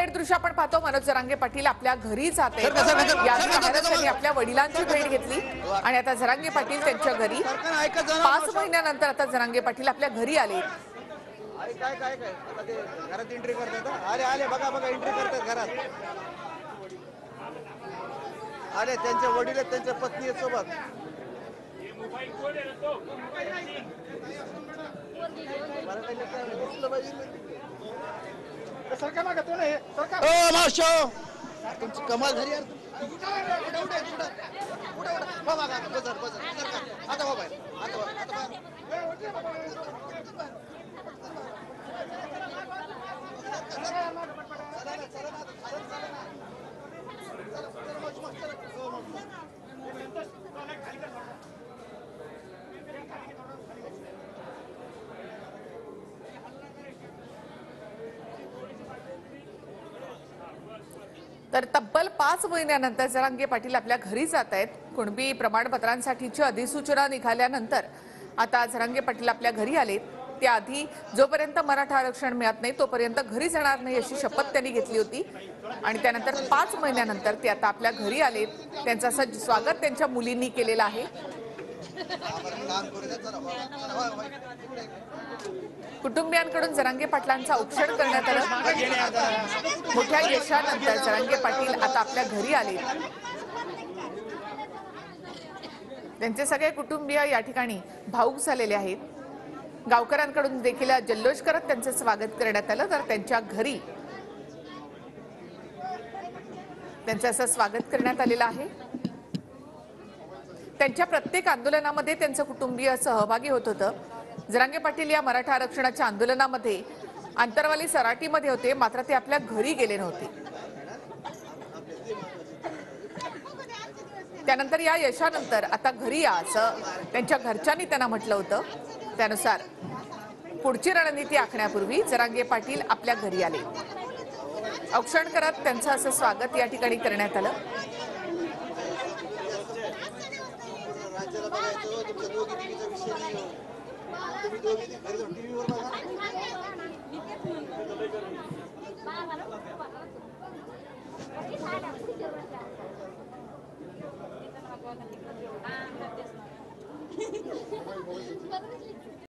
थेट दृश्य आपण पाहतो. मनोज जरांगे पाटील आपल्या घरी जाते. त्यांनी आपल्या वडिलांची भेट घेतली आणि आता जरांगे पाटील त्यांच्या घरी 5 महिन्यानंतर आता जरांगे पाटील आपल्या घरी आले. काय काय काय आता ते घरात एंट्री करतात. आले आले बघा बघा एंट्री करतात घरात. आले त्यांचे वडील आहेत, त्यांच्या पत्नी आहेत सोबत. सरकार मागतो ना हे सरकार. ओ मावशो तुमची कमाल झाली यार. आता बाबा तर तब्बल 5 महिन्यानंतर जरांगे पाटील आपल्या घरी जात आहेत. कुणबी प्रमाणपत्रांसाठीची अधिसूचना निघाल्यानंतर आता जरांगे पाटील आपल्या घरी आलेत. त्याआधी जोपर्यंत मराठा आरक्षण मिळत नाही तोपर्यंत घरी जाणार नाही अशी शपथ त्यांनी घेतली होती आणि त्यानंतर 5 महिन्यानंतर ते आता आपल्या घरी आलेत. त्यांचं असं स्वागत त्यांच्या मुलींनी केलेलं आहे. कुटुंबियांकडून जरांगे पाटलांचा औक्षण करण्यात आलं. मोठ्या यशानंतर जरांगे पाटील आता आपल्या घरी आले. त्यांचे सगळे कुटुंबीय या ठिकाणी भावुक झालेले आहेत. गावकऱ्यांकडून देखील जल्लोष करत त्यांचे स्वागत करण्यात आलं. तर त्यांच्या घरी त्यांचं असं स्वागत करण्यात आलेलं आहे. त्यांच्या प्रत्येक आंदोलनामध्ये त्यांचं कुटुंबीय सहभागी होत होतं. जरांगे पाटील या मराठा आरक्षणाच्या आंदोलनामध्ये आंतरवाली सराटीमध्ये होते, मात्र ते आपल्या घरी गेले नव्हते. त्यानंतर या यशानंतर आता घरी या असं त्यांच्या घरच्यांनी त्यांना म्हटलं होतं. त्यानुसार पुढची रणनीती आखण्यापूर्वी जरांगे पाटील आपल्या घरी आले. औक्षण करत त्यांचं असं स्वागत या ठिकाणी करण्यात आलं.